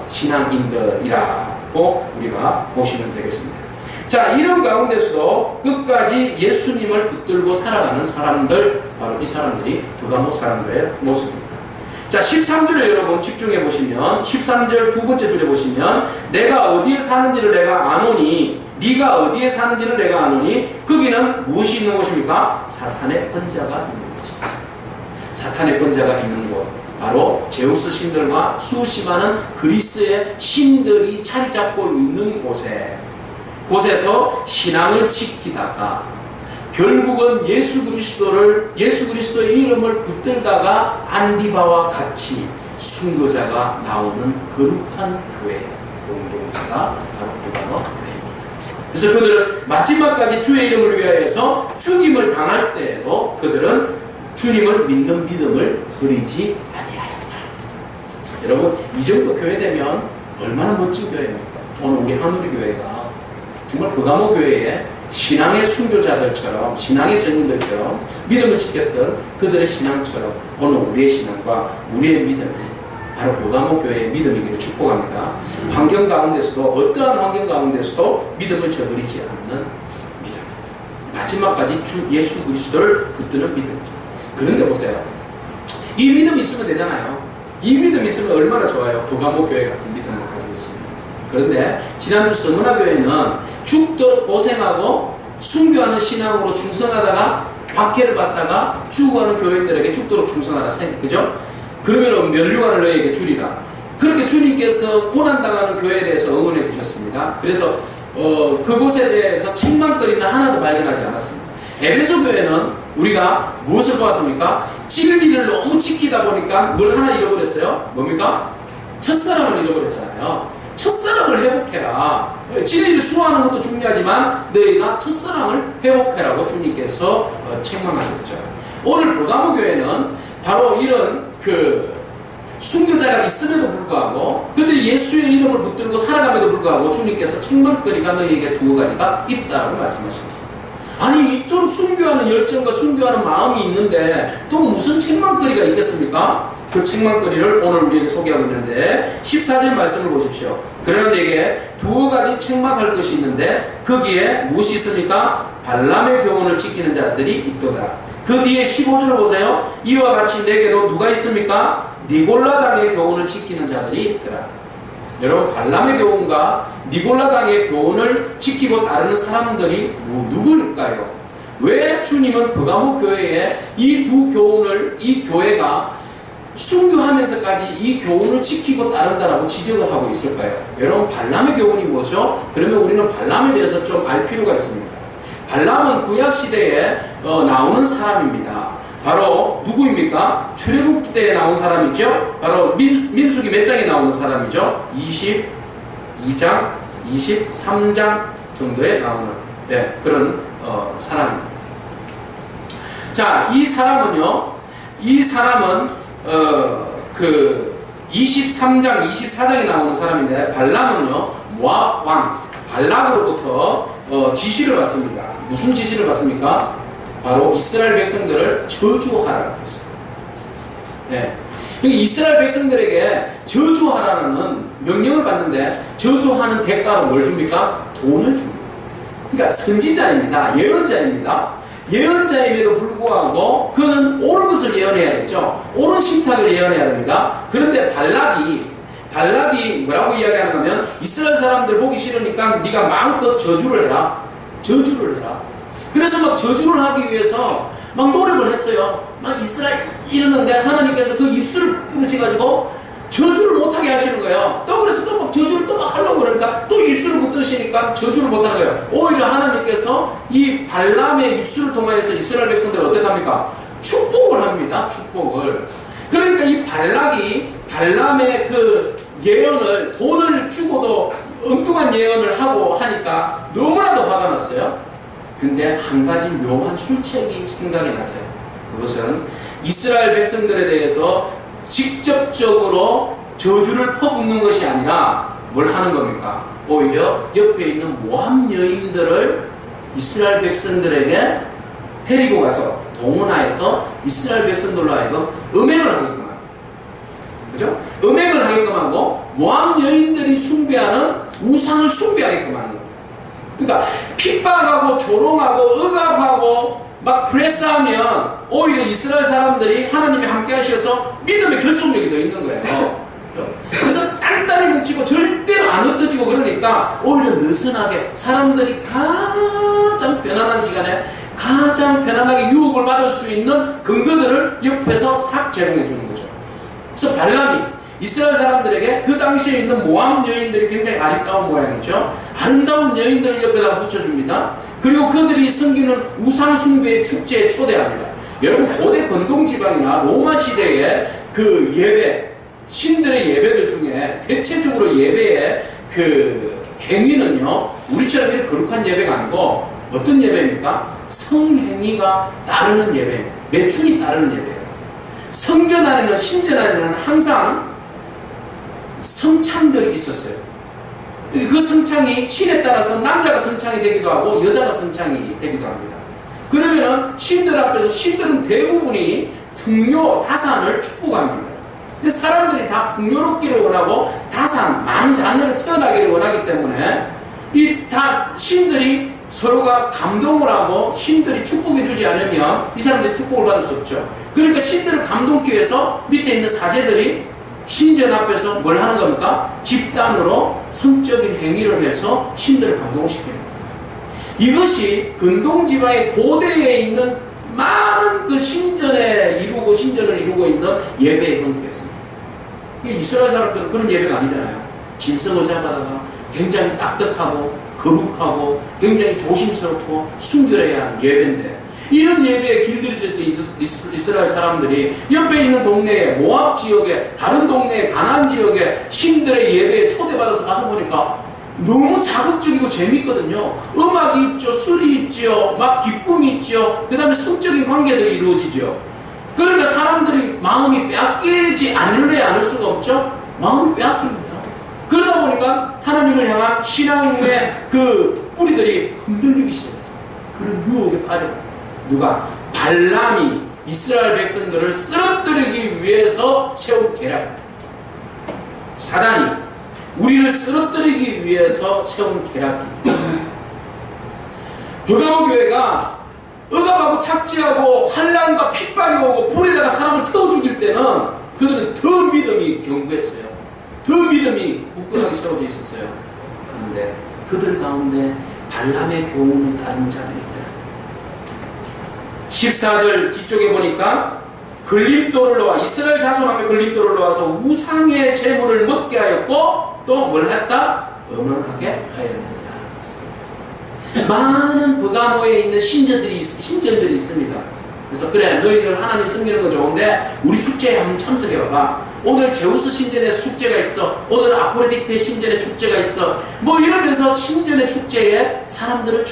Speaker 1: 신앙인들이라고 우리가 보시면 되겠습니다. 자, 이런 가운데서도 끝까지 예수님을 붙들고 살아가는 사람들, 바로 이 사람들이 버가모 사람들의 모습입니다. 자, 13절에 여러분 집중해 보시면 13절 두 번째 줄에 보시면 내가 어디에 사는지를 내가 아노니 네가 어디에 사는지를 내가 아노니 거기는 무엇이 있는 곳입니까? 사탄의 번자가 있는 곳입니다. 사탄의 번자가 있는 곳, 바로 제우스 신들과 수없이 많은 그리스의 신들이 자리 잡고 있는 곳에서 신앙을 지키다가 결국은 예수 그리스도의 이름을 붙들다가 안디바와 같이 순교자가 나오는 거룩한 교회 공동체가 바로 버가모 교회입니다. 그래서 그들은 마지막까지 주의 이름을 위하여서 죽임을 당할 때에도 그들은 주님을 믿는 믿음을 버리지 아니하였다. 여러분, 이 정도 교회 되면 얼마나 멋진 교회입니까? 오늘 우리 한우리 교회가 정말 버가모 교회에 신앙의 순교자들처럼, 신앙의 전인들처럼 믿음을 지켰던 그들의 신앙처럼 오늘 우리의 신앙과 우리의 믿음이 바로 버가모 교회의 믿음이기를 축복합니다. 환경 가운데서도, 어떠한 환경 가운데서도 믿음을 저버리지 않는 믿음, 마지막까지 주 예수 그리스도를 붙드는 믿음이죠. 그런데 보세요, 이 믿음이 있으면 되잖아요. 이 믿음이 있으면 얼마나 좋아요. 버가모 교회 같은 믿음을 가지고 있습니다. 그런데 지난주 서문화 교회는 죽도록 고생하고 순교하는 신앙으로 충성하다가 박해를 받다가 죽어가는 교인들에게 죽도록 충성하라. 그죠? 그러면 면류관을 너희에게 주리라. 그렇게 주님께서 고난당하는 교회에 대해서 응원해 주셨습니다. 그래서 그곳에 대해서 책망거리는 하나도 발견하지 않았습니다. 에베소 교회는 우리가 무엇을 보았습니까? 진리를 너무 지키다 보니까 뭘 하나 잃어버렸어요. 뭡니까? 첫사랑을 잃어버렸잖아요. 첫사랑을 회복해라. 진리를 수호하는 것도 중요하지만 너희가 첫사랑을 회복해라고 주님께서 책망하셨죠. 오늘 버가모 교회는 바로 이런 순교자가 있음에도 불구하고 그들이 예수의 이름을 붙들고 살아감에도 불구하고 주님께서 책망거리가 너희에게 두 가지가 있다고 말씀하십니다. 아니, 이토록 순교하는 열정과 순교하는 마음이 있는데 또 무슨 책망거리가 있겠습니까? 그 책망거리를 오늘 우리에게 소개하고 있는데 14절 말씀을 보십시오. 그러나 내게 두 가지 책망할 것이 있는데 거기에 무엇이 있습니까? 발람의 교훈을 지키는 자들이 있도다. 그 뒤에 15절을 보세요. 이와 같이 내게도 누가 있습니까? 니골라당의 교훈을 지키는 자들이 있더라. 여러분, 발람의 교훈과 니골라당의 교훈을 지키고 따르는 사람들이 누구일까요? 왜 주님은 버가모 교회에 이 두 교훈을, 이 교회가 순교하면서까지 이 교훈을 지키고 따른다라고 지적을 하고 있을까요? 여러분, 발람의 교훈이 뭐죠? 그러면 우리는 발람에 대해서 좀 알 필요가 있습니다. 발람은 구약시대에 나오는 사람입니다. 바로 누구입니까? 출애굽 때에 나온 사람이죠. 바로 민수기 몇 장에 나오는 사람이죠. 22장, 23장 정도에 나오는 그런 사람입니다. 자, 이 사람은 23장, 24장에 나오는 사람인데 발람은요, 모압 왕 발락으로부터 지시를 받습니다. 무슨 지시를 받습니까? 바로 이스라엘 백성들을 저주하라고 했어요. 네. 이스라엘 백성들에게 저주하라는 명령을 받는데 저주하는 대가로 뭘 줍니까? 돈을 줍니다. 그러니까 선지자입니다. 예언자입니다. 예언자임에도 불구하고 그는 옳은 것을 예언해야겠죠. 옳은 신탁을 예언해야 됩니다. 그런데 발락이 뭐라고 이야기하는가 하면 이스라엘 사람들 보기 싫으니까 네가 마음껏 저주를 해라. 그래서 막 저주를 하기 위해서 막 노력을 했어요. 막 이스라엘 이러는데 하나님께서 그 입술을 부르셔가지고 저주를 못하게 하시는 거예요. 또 그래서 또 막 저주를 또 막 하려고 그러니까 또 입술을 붙드시니까 저주를 못하는 거예요. 오히려 하나님께서 이 발람의 입술을 통하여서 이스라엘 백성들을 어떻게 합니까? 축복을 합니다. 축복을. 그러니까 이 발락이 발람의 그 예언을 돈을 주고도 엉뚱한 예언을 하고 하니까 너무나도 화가 났어요. 근데 한 가지 묘한 술책이 생각이 났어요. 그것은 이스라엘 백성들에 대해서 직접적으로 저주를 퍼붓는 것이 아니라 뭘 하는 겁니까? 오히려 옆에 있는 모함 여인들을 이스라엘 백성들에게 데리고 가서 동원하여서 이스라엘 백성들로 하여금 음행을 하게끔 합니다. 그죠? 음행을 하게끔 하고 모함 여인들이 숭배하는 우상을 숭배하게끔 하는 거예요. 그러니까 핍박하고 조롱하고 억압하고 막 그랬으면 오히려 이스라엘 사람들이 하나님이 함께 하셔서 믿음의 결속력이 더 있는 거예요. 그래서 단단히 뭉치고 절대로 안 흩어지고 그러니까 오히려 느슨하게 사람들이 가장 편안한 시간에 가장 편안하게 유혹을 받을 수 있는 근거들을 옆에서 싹 제공해 주는 거죠. 그래서 발람이 이스라엘 사람들에게 그 당시에 있는 모함 여인들이 굉장히 아름다운 모양이죠. 아름다운 여인들을 옆에다 붙여줍니다. 그리고 그들이 섬기는 우상숭배의 축제에 초대합니다. 여러분 고대 근동지방이나 로마 시대의 그 예배, 신들의 예배들 중에 대체적으로 예배의 그 행위는요, 우리처럼 이렇게 거룩한 예배가 아니고 어떤 예배입니까? 성행위가 따르는 예배입니다. 매춘이 따르는 예배예요. 성전 안에는, 신전 안에는 항상 성창들이 있었어요. 그 성창이 신에 따라서 남자가 성창이 되기도 하고 여자가 성창이 되기도 합니다. 그러면은 신들 앞에서 신들은 대부분이 풍요, 다산을 축복합니다. 사람들이 다 풍요롭기를 원하고 다산, 많은 자녀를 태어나기를 원하기 때문에 이 다 신들이 서로가 감동을 하고 신들이 축복해 주지 않으면 이 사람들이 축복을 받을 수 없죠. 그러니까 신들을 감동하기 위해서 밑에 있는 사제들이 신전 앞에서 뭘 하는 겁니까? 집단으로 성적인 행위를 해서 신들을 감동시키는 겁니다. 이것이 근동지방의 고대에 있는 많은 그 신전을 이루고 있는 예배의 형태였습니다. 이스라엘 사람들은 그런 예배가 아니잖아요. 짐승을 잡아다가 굉장히 딱딱하고 거룩하고 굉장히 조심스럽고 순결해야 하는 예배인데 이런 예배에 길들여졌던 이스라엘 사람들이 옆에 있는 동네에 모압 지역에 다른 동네에 가나안 지역에 신들의 예배에 초대받아서 가서 보니까 너무 자극적이고 재밌거든요. 음악이 있죠, 술이 있죠, 막 기쁨이 있죠, 그 다음에 성적인 관계들이 이루어지죠. 그러니까 사람들이 마음이 빼앗기지 않을 수가 없죠. 마음이 빼앗깁니다. 그러다 보니까 하나님을 향한 신앙의 그 뿌리들이 흔들리기 시작했어요. 그런 유혹에 빠져요. 누가? 발람이 이스라엘 백성들을 쓰러뜨리기 위해서 세운 계략. 사단이 우리를 쓰러뜨리기 위해서 세운 계략입니다. 버가모 교회가 억압하고 착지하고 환난과 핍박이 오고 불에다가 사람을 태워 죽일 때는 그들은 더 믿음이 견고했어요. 더 믿음이 굳건하게 세워져 있었어요. 그런데 그들 가운데 발람의 교훈을 따르는 자들이 있더라. 14절 뒤쪽에 보니까 걸림돌을 놓아 이스라엘 자손 앞에 걸림돌을 놓아서 우상의 재물을 먹게 하였고 또 뭘 했다? 음행하게 하였느니라. 많은 버가모에 있는 신전들이 있습니다. 그래서 그래 너희들 하나님 섬기는 건 좋은데 우리 축제에 한번 참석해봐봐. 오늘 제우스 신전에 축제가 있어. 오늘 아프로디테 신전에 축제가 있어. 뭐 이러면서 신전의 축제에 사람들을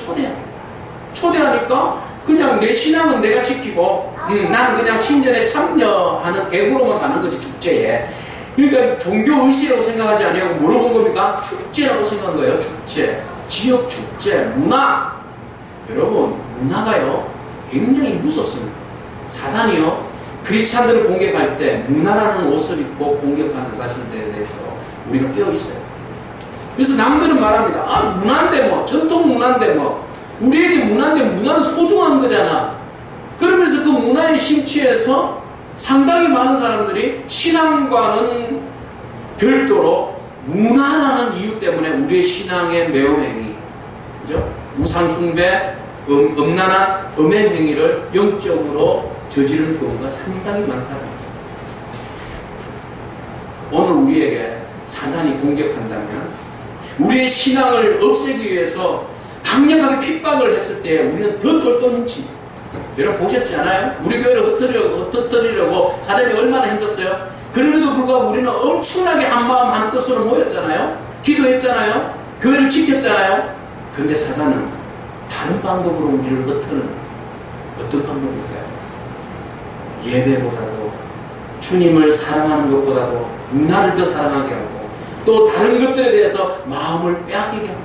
Speaker 1: 초대하니까 그냥 내 신앙은 내가 지키고 나는 그냥 신전에 참여하는 객으로만 가는 거지 축제에. 그러니까 종교의식이라고 생각하지 아니하고 뭐로 본 겁니까? 축제라고 생각한 거예요. 축제, 지역 축제, 문화. 여러분 문화가요 굉장히 무섭습니다. 사단이요 크리스찬들을 공격할 때 문화라는 옷을 입고 공격하는 사실에 대해서 우리가 깨어있어요. 그래서 남들은 말합니다. 아 문화인데 뭐 전통 문화인데 뭐 우리에게 문화인데 문화는 소중한 거잖아. 그러면서 그 문화에 심취해서 상당히 많은 사람들이 신앙과는 별도로 문화라는 이유 때문에 우리의 신앙의 매음행위, 그죠? 우상숭배, 음란한 음행행위를 영적으로 저지른 경우가 상당히 많다는 거죠. 오늘 우리에게 사단이 공격한다면 우리의 신앙을 없애기 위해서 강력하게 핍박을 했을 때 우리는 더 똘똘 뭉칩니다. 여러분 보셨지 않아요? 우리 교회를 흩어뜨리려고 사단이 얼마나 힘들었어요? 그럼에도 불구하고 우리는 엄청나게 한마음 한뜻으로 모였잖아요. 기도했잖아요. 교회를 지켰잖아요. 그런데 사단은 다른 방법으로 우리를 흩트는 어떤 방법일까요? 예배보다도 주님을 사랑하는 것보다도 문화를 더 사랑하게 하고 또 다른 것들에 대해서 마음을 빼앗기게 하고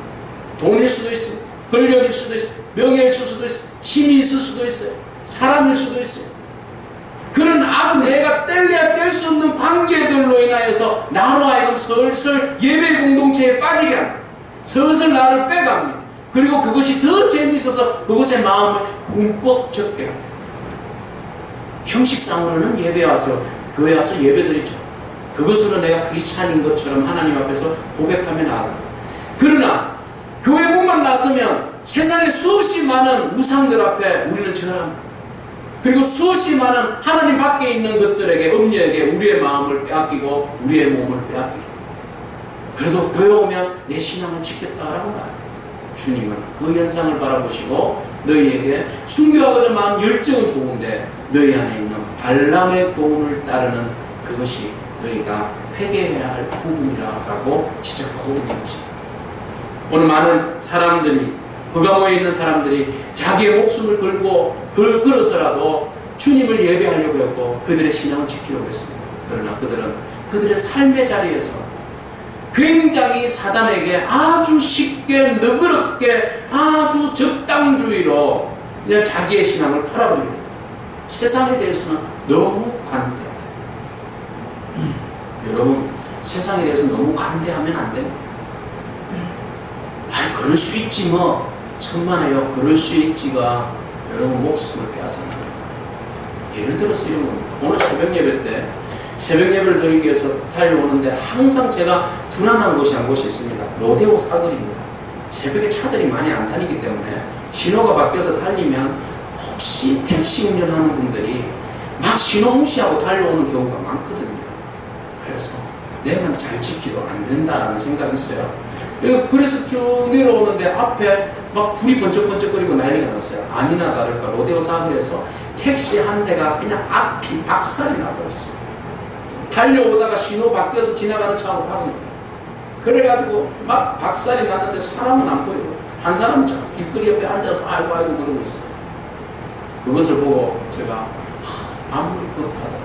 Speaker 1: 돈일 수도 있습니다. 권력일 수도 있어요. 명예일 수도 있어요. 힘이 있을 수도 있어요. 사람일 수도 있어요. 그런 아주 내가 뗄래야 뗄 수 없는 관계들로 인하여서 나로 하여금 슬슬 예배 공동체에 빠지게 합니다. 슬슬 나를 빼갑니다. 그리고 그것이 더 재미있어서 그것에 마음을 흠뻑 적게 합니다. 형식상으로는 예배 와서 교회 와서 예배 드리죠. 그것으로 내가 크리스찬인 것처럼 하나님 앞에서 고백하며 나아갑니다. 그러나 교회 문만 나서면 세상에 수없이 많은 우상들 앞에 우리는 절합니다. 그리고 수없이 많은 하나님 밖에 있는 것들에게 음녀에게 우리의 마음을 빼앗기고 우리의 몸을 빼앗기고 그래도 교회 오면 내 신앙을 지켰다라고 말해요. 주님은 그 현상을 바라보시고 너희에게 순교하고자 마음 열정은 좋은데 너희 안에 있는 발람의 교훈을 따르는 그것이 너희가 회개해야 할 부분이라고 지적하고 있는 것입니다. 오늘 많은 사람들이 버가모에 있는 사람들이 자기의 목숨을 걸어서라도 주님을 예배하려고 했고 그들의 신앙을 지키려고 했습니다. 그러나 그들은 그들의 삶의 자리에서 굉장히 사단에게 아주 쉽게 너그럽게 아주 적당주의로 그냥 자기의 신앙을 팔아버리게 됩니다. 세상에 대해서는 너무 관대하다. 여러분 세상에 대해서 너무 관대하면 안 돼요. 아이 그럴 수 있지 뭐 천만에요. 그럴 수 있지가 여러분 목숨을 빼앗아나요. 예를 들어서 이런 겁니다. 오늘 새벽 예배 때 새벽 예배를 드리기 위해서 달려오는데 항상 제가 불안한 곳이 한 곳이 있습니다. 로데오 사거리입니다. 새벽에 차들이 많이 안 다니기 때문에 신호가 바뀌어서 달리면 혹시 택시 운전하는 분들이 막 신호 무시하고 달려오는 경우가 많거든요. 그래서 내만 잘 지키도 안 된다라는 생각이 있어요. 그래서 쭉 내려오는데 앞에 막 불이 번쩍번쩍거리고 난리가 났어요. 아니나 다를까 로데오 사거리에서 택시 한 대가 그냥 앞이 박살이 나버렸어요. 달려오다가 신호 바뀌어서 지나가는 차로 박은 거예요. 그래가지고 막 박살이 났는데 사람은 안 보이고 한 사람은 저 길거리 옆에 앉아서 아이고 아이고 그러고 있어요. 그것을 보고 제가 아무리 급하더라도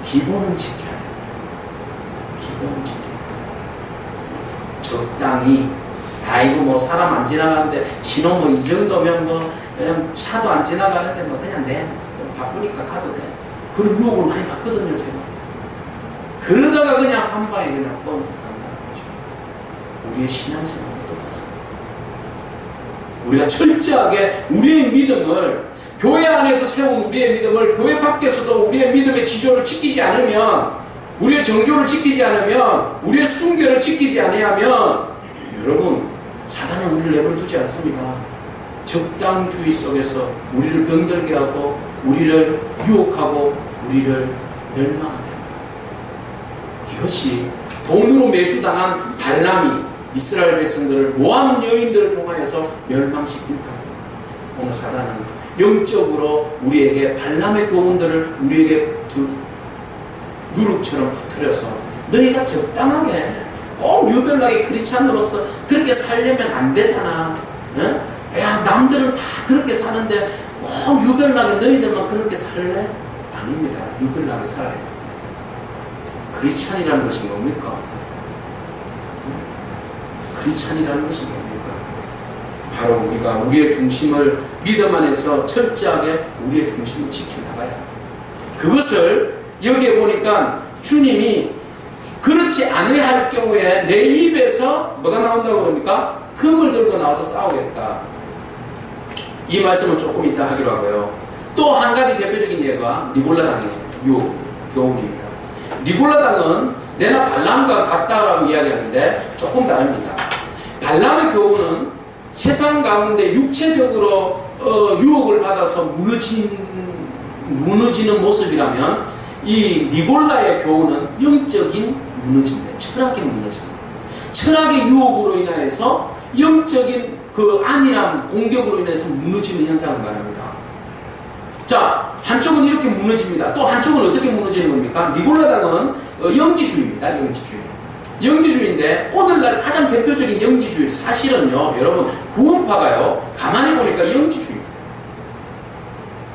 Speaker 1: 기본은 지켜야 해요. 기본은 지켜야 해요. 적당히 아이고 뭐 사람 안 지나가는데 신호 뭐 이 정도면 뭐 차도 안 지나가는데 뭐 그냥 내 바쁘니까 가도 돼. 그런 유혹을 많이 받거든요 제가. 그러다가 그냥 한 방에 그냥 뻥 간다는 거죠. 우리의 신앙생활도 똑같습니다. 우리가 철저하게 우리의 믿음을 교회 안에서 세운 우리의 믿음을 교회 밖에서도 우리의 믿음의 지조를 지키지 않으면 우리의 정조를 지키지 않으면 우리의 순결을 지키지 아니하면 여러분 사단은 우리를 내버려 두지 않습니다. 적당주의 속에서 우리를 병들게 하고 우리를 유혹하고 우리를 멸망하게 합니다. 이것이 돈으로 매수당한 발람이 이스라엘 백성들을 모함 여인들을 통하여서 멸망시킨 거예요. 오늘 사단은 영적으로 우리에게 발람의 교훈들을 우리에게 누룩처럼 퍼뜨려서 너희가 적당하게 꼭 유별나게 크리스찬으로서 그렇게 살려면 안 되잖아. 응? 야 남들은 다 그렇게 사는데 꼭 유별나게 너희들만 그렇게 살래? 아닙니다. 유별나게 살아야 돼요. 크리스찬이라는 것이 뭡니까? 크리스찬이라는 것이 뭡니까? 바로 우리가 우리의 중심을 믿음 안에서 철저하게 우리의 중심을 지켜나가야 합니다. 그것을 여기에 보니까 주님이 그렇지 않을 경우에 내 입에서 뭐가 나온다고 그럽니까? 금을 들고 나와서 싸우겠다. 이 말씀은 조금 이따 하기로 하고요. 또 한 가지 대표적인 예가 니골라당의 교훈입니다. 니골라당은 내나 발람과 같다라고 이야기하는데 조금 다릅니다. 발람의 교훈은 세상 가운데 육체적으로 유혹을 받아서 무너지는 모습이라면 이 니골라의 교훈은 영적인 무너짐이에요. 철학의 무너짐. 철학의 유혹으로 인해서 영적인 그 안일함, 공격으로 인해서 무너지는 현상을 말합니다. 자, 한쪽은 이렇게 무너집니다. 또 한쪽은 어떻게 무너지는 겁니까? 니골라당은 영지주의입니다. 영지주의인데 오늘날 가장 대표적인 영지주의 사실은요, 여러분 구원파가요 가만히 보니까 영지주의입니다.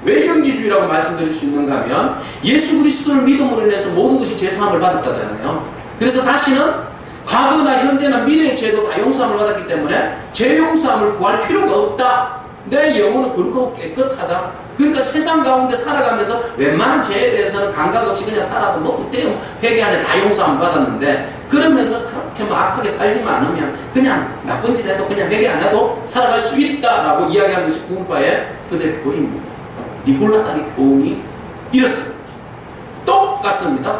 Speaker 1: 왜 영지주의라고 말씀드릴 수 있는가 하면 예수 그리스도를 믿음으로 인해서 모든 것이 죄사함을 받았다잖아요. 그래서 다시는 과거나 현재나 미래의 죄도 다 용서함을 받았기 때문에 죄 용서함을 구할 필요가 없다. 내 영혼은 거룩하고 깨끗하다. 그러니까 세상 가운데 살아가면서 웬만한 죄에 대해서는 감각 없이 그냥 살아도 뭐 그때 회개하자 다 용서함을 받았는데, 그러면서 그렇게 뭐 악하게 살지만 않으면 그냥 나쁜 짓 해도 그냥 회개 안 해도 살아갈 수 있다라고 이야기하는 것이 구원파의 그들의 교리입니다. 니골라당의 교훈이 이렇습니다. 똑같습니다.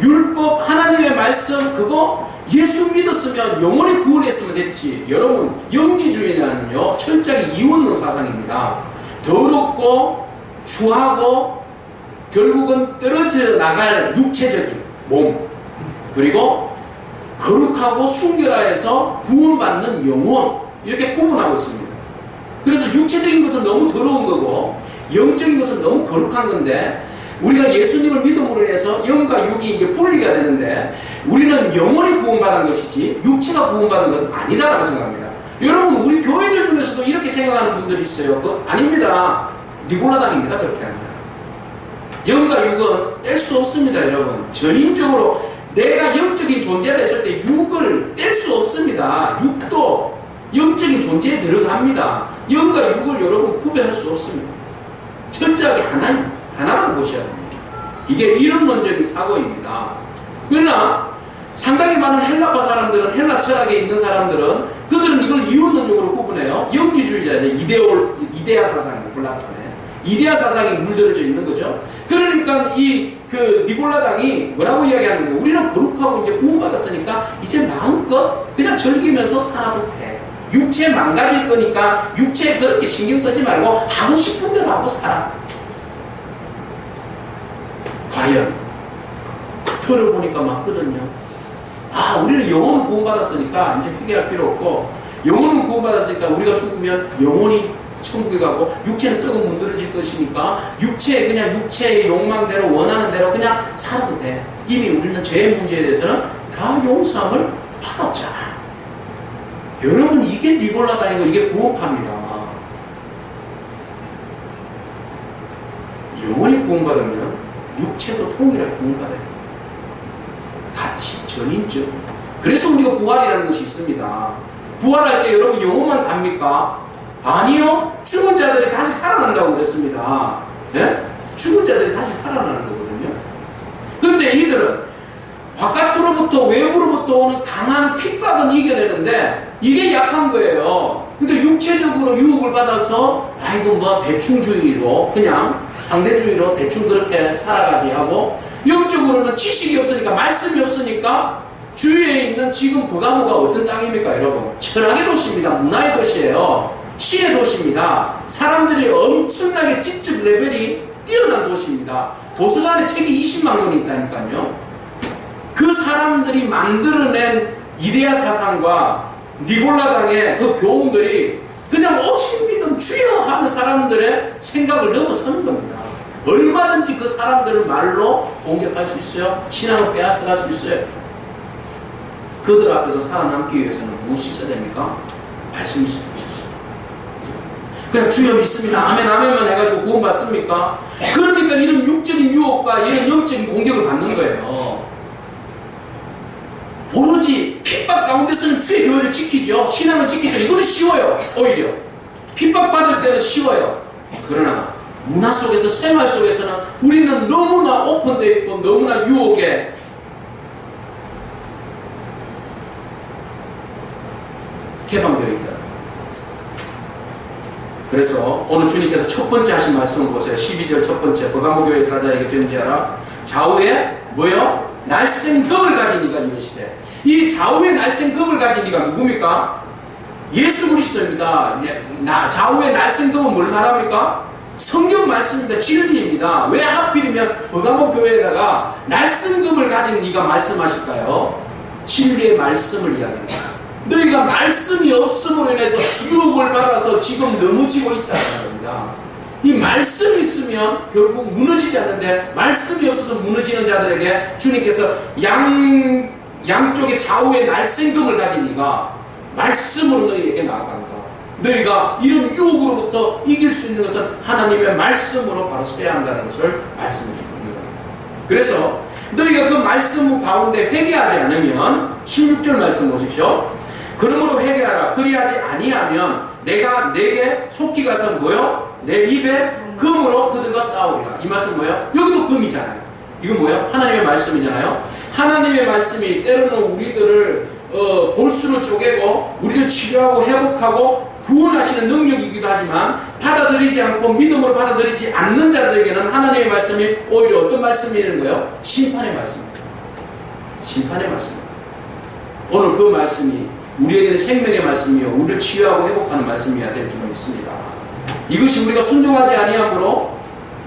Speaker 1: 율법, 하나님의 말씀, 그거 예수 믿었으면 영원히 구원했으면 됐지. 여러분, 영지주의는요 철저하게 이웃는 사상입니다. 더럽고 추하고 결국은 떨어져 나갈 육체적인 몸, 그리고 거룩하고 순결하여서 구원받는 영혼, 이렇게 구분하고 있습니다. 그래서 육체적인 것은 너무 더러운 거고 영적인 것은 너무 거룩한 건데, 우리가 예수님을 믿음으로 인해서 영과 육이 이제 분리가 되는데 우리는 영원히 구원받은 것이지 육체가 구원받은 것은 아니다라고 생각합니다. 여러분, 우리 교회들 중에서도 이렇게 생각하는 분들이 있어요. 그거 아닙니다. 니골라당입니다. 그렇게 합니다. 영과 육은 뗄 수 없습니다. 여러분, 전인적으로 내가 영적인 존재를 했을 때 육을 뗄 수 없습니다. 육도 영적인 존재에 들어갑니다. 영과 육을 여러분 구별할 수 없습니다. 철저하게 하나라고 보셔야 됩니다. 이게 이론론적인 사고입니다. 그러나 상당히 많은 헬라파 사람들은, 헬라 철학에 있는 사람들은 그들은 이걸 이론론적으로 구분해요. 영지주의자들, 이데아 사상이에요. 플라톤의 이데아 사상이 물들어져 있는 거죠. 그러니까 그 니골라당이 뭐라고 이야기하는 거예요? 우리는 거룩하고 이제 구원받았으니까 이제 마음껏 그냥 즐기면서 살아도 돼. 육체 망가질 거니까 육체에 그렇게 신경 쓰지 말고 하고 싶은 대로 하고 살아. 과연 들어보니까 맞거든요. 아, 우리는 영혼을 구원받았으니까 이제 회개할 필요 없고, 영혼을 구원받았으니까 우리가 죽으면 영혼이 천국에 가고 육체는 썩은 문드러질 것이니까 그냥 육체의 욕망대로 원하는 대로 그냥 살아도 돼. 이미 우리는 죄의 문제에 대해서는 다 용서함을 받았잖아. 여러분, 이게 니골라당이고 이게 구원파입니다. 영혼이 구원받으면 육체도 동일하게 구원받아요. 같이 전인적. 그래서 우리가 부활이라는 것이 있습니다. 부활할 때 여러분 영혼만 갑니까? 아니요. 죽은 자들이 다시 살아난다고 그랬습니다. 네? 죽은 자들이 다시 살아나는 거거든요. 그런데 이들은 바깥으로부터 외부로부터 오는 강한 핍박은 이겨내는데 이게 약한 거예요. 그러니까 육체적으로 유혹을 받아서 아이고 뭐 대충주의로 그냥 상대주의로 대충 그렇게 살아가지 하고, 영적으로는 지식이 없으니까, 말씀이 없으니까 주위에 있는 지금 버가모가 어떤 땅입니까 여러분? 철학의 도시입니다. 문화의 도시예요. 시의 도시입니다. 사람들이 엄청나게 지적 레벨이 뛰어난 도시입니다. 도서관에 책이 20만 권이 있다니까요. 그 사람들이 만들어낸 이데아 사상과 니골라당의 그 교훈들이 그냥 오신 믿음 주여 하는 사람들의 생각을 넘어서는 겁니다. 얼마든지 그 사람들을 말로 공격할 수 있어요. 신앙을 빼앗아갈 수 있어요. 그들 앞에서 살아남기 위해서는 무엇이 있어야 됩니까? 말씀이 있어야 됩니다. 그냥 주여 믿습니다. 아멘 아멘만 해가지고 구원받습니까? 그러니까 이런 육적인 유혹과 이런 영적인 공격을 받는 거예요. 오로지 핍박 가운데서는 주의 교회를 지키죠. 신앙을 지키죠. 이거는 쉬워요. 오히려 핍박받을 때는 쉬워요. 그러나 문화 속에서, 생활 속에서는 우리는 너무나 오픈되어 있고 너무나 유혹에 개방되어 있다. 그래서 오늘 주님께서 첫 번째 하신 말씀을 보세요. 12절 첫 번째, 버가모 교회 사자에게 편지하라. 좌우에 뭐요? 날쌘금을 가진 이가 이르시되. 이 좌우에 날쌘금을 가진 이가 누굽니까? 예수 그리스도입니다. 좌우에 날쌘금은 뭘 말합니까? 성경 말씀입니다. 진리입니다. 왜 하필이면 버가모 교회에다가 날성금을 가진 네가 말씀하실까요? 진리의 말씀을 이야기합니다. 너희가 말씀이 없음으로 인해서 유혹을 받아서 지금 넘어지고 있다는 겁니다. 이 말씀이 있으면 결국 무너지지 않는데, 말씀이 없어서 무너지는 자들에게 주님께서 양쪽의 좌우에 날생금을 가진 네가 말씀으로 너희에게 나아간다. 너희가 이런 유혹으로부터 이길 수 있는 것은 하나님의 말씀으로 바로 서야 한다는 것을 말씀해 주고 있는 겁니다. 그래서 너희가 그 말씀 가운데 회개하지 않으면 16절 말씀 보십시오. 그러므로 회개하라. 그리하지 아니하면 내가 내게 속히 가서 뭐요? 내 입에 금으로 그들과 싸우리라. 이 말씀 뭐예요? 여기도 금이잖아요. 이건 뭐예요? 하나님의 말씀이잖아요. 하나님의 말씀이 때로는 우리들을 골수를 쪼개고 우리를 치료하고 회복하고 구원하시는 능력이기도 하지만, 받아들이지 않고 믿음으로 받아들이지 않는 자들에게는 하나님의 말씀이 오히려 어떤 말씀이라는 거예요? 심판의 말씀입니다. 심판의 말씀입니다. 오늘 그 말씀이 우리에게는 생명의 말씀이요 우리를 치유하고 회복하는 말씀이어야 될 줄로 믿습니다. 이것이 우리가 순종하지 아니함으로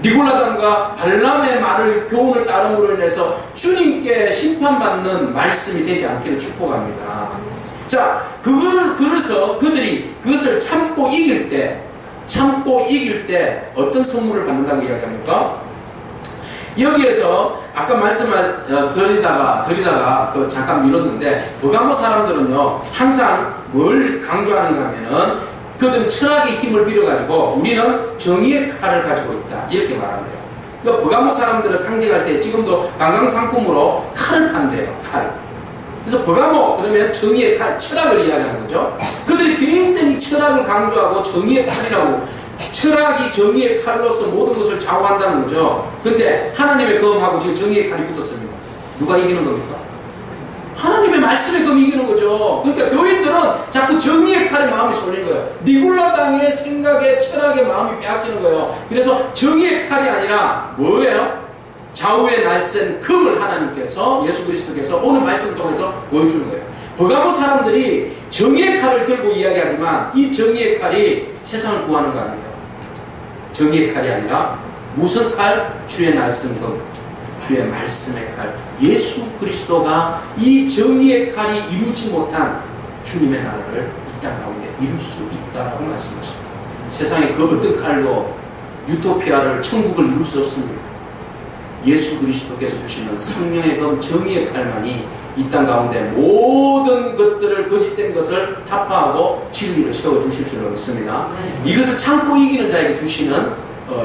Speaker 1: 니골라당과 발람의 말을 교훈을 따름으로 인해서 주님께 심판받는 말씀이 되지 않기를 축복합니다. 자, 그래서 그들이 그것을 참고 이길 때 어떤 선물을 받는다고 이야기합니까? 여기에서 아까 말씀을 드리다가 잠깐 미뤘는데, 버가모 사람들은요 항상 뭘 강조하는가 하면은 그들은 철학의 힘을 빌어가지고 우리는 정의의 칼을 가지고 있다 이렇게 말한대요. 그러니까 버가모 사람들을 상징할 때 지금도 관광상품으로 칼을 판대요. 칼. 그래서 버가모 그러면 정의의 칼, 철학을 이야기하는 거죠. 그들이 굉장히 철학을 강조하고 정의의 칼이라고, 철학이 정의의 칼로서 모든 것을 좌우한다는 거죠. 근데 하나님의 검하고 지금 정의의 칼이 붙었습니다. 누가 이기는 겁니까? 하나님의 말씀에 검이 이기는 거죠. 그러니까 교인들은 자꾸 정의의 칼에 마음이 쏠린 거예요. 니골라당의 생각에 철학의 마음이 빼앗기는 거예요. 그래서 정의의 칼이 아니라 뭐예요? 좌우에 날쌘 금을 하나님께서, 예수 그리스도께서 오늘 말씀을 통해서 보여주는 거예요. 버가모 사람들이 정의의 칼을 들고 이야기하지만 이 정의의 칼이 세상을 구하는 거 아닙니다. 정의의 칼이 아니라 무슨 칼? 주의 날쌘 금, 주의 말씀의 칼, 예수 그리스도가 이 정의의 칼이 이루지 못한 주님의 나라를 이 땅 가운데 이룰 수 있다라고 말씀하십니다. 세상에 그 어떤 칼로 유토피아를, 천국을 이룰 수 없습니다. 예수 그리스도께서 주시는 성령의 검, 정의의 칼만이 이 땅 가운데 모든 것들을, 거짓된 것을 타파하고 진리를 세워주실 줄로 믿습니다. 이것을 참고 이기는 자에게 주시는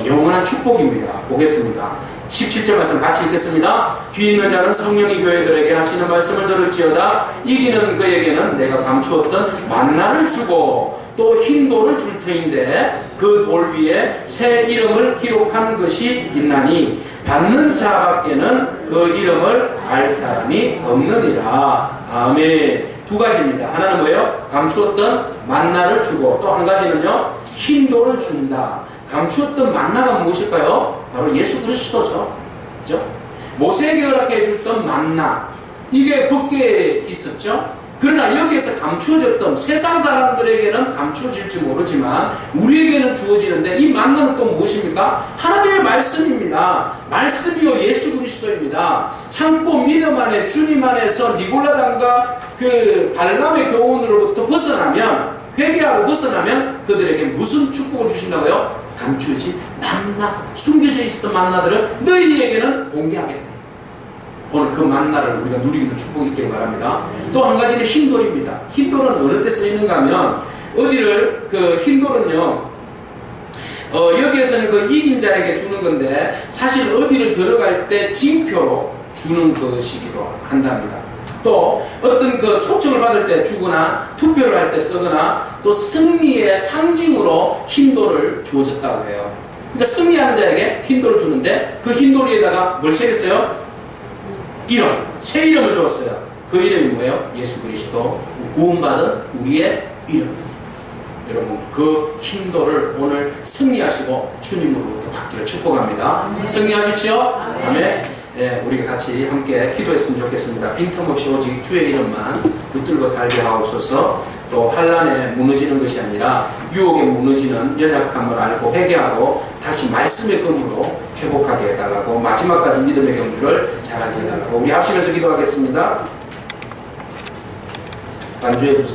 Speaker 1: 영원한 축복입니다. 보겠습니다. 17절 말씀 같이 읽겠습니다. 귀 있는 자는 성령이 교회들에게 하시는 말씀을 들을지어다. 이기는 그에게는 내가 감추었던 만나를 주고 또 흰 돌을 줄 터인데 그 돌 위에 새 이름을 기록한 것이 있나니 받는 자밖에는 그 이름을 알 사람이 없느니라. 아멘. 두 가지입니다. 하나는 뭐예요? 감추었던 만나를 주고, 또 한 가지는요, 흰 돌을 준다. 감추었던 만나가 무엇일까요? 바로 예수 그리스도죠. 그죠? 모세에게 허락해 줬던 만나, 이게 밖에 있었죠. 그러나 여기에서 감추어졌던, 세상 사람들에게는 감추어질지 모르지만 우리에게는 주어지는데, 이 만나는 또 무엇입니까? 하나님의 말씀입니다. 말씀이요 예수 그리스도입니다. 참고 믿음 안에, 주님 안에서 니골라당과 그 발람의 교훈으로부터 벗어나면, 회개하고 벗어나면 그들에게 무슨 축복을 주신다고요? 감추어진 만나, 숨겨져 있었던 만나들을 너희에게는 공개하겠다. 오늘 그 만나를 우리가 누리는 축복이 있기를 바랍니다. 또 한 가지는 흰돌입니다. 흰돌은 어느 때 쓰이는가 하면, 어디를, 그 흰돌은요, 여기에서는 그 이긴 자에게 주는 건데, 사실 어디를 들어갈 때 징표로 주는 것이기도 한답니다. 또 어떤 그 초청을 받을 때 주거나 투표를 할 때 쓰거나, 또 승리의 상징으로 흰돌을 주어졌다고 해요. 그러니까 승리하는 자에게 흰돌을 주는데, 그 흰돌 위에다가 뭘 새겼어요? 이름, 새 이름을 주었어요. 그 이름이 뭐예요? 예수 그리스도, 구원받은 우리의 이름. 여러분, 그 흰돌을 오늘 승리하시고 주님으로부터 받기를 축복합니다. 아멘. 승리하십시오. 아멘. 네, 우리가 같이 함께 기도했으면 좋겠습니다. 빈틈없이 오직 주의 이름만 붙들고 살게 하옵소서. 또 환란에 무너지는 것이 아니라 유혹에 무너지는 연약함을 알고 회개하고 다시 말씀의 검으로 회복하게 해달라고, 마지막까지 믿음의 경주를 잘하게 해달라고. 우리 합심해서 기도하겠습니다. 반주해 주세요.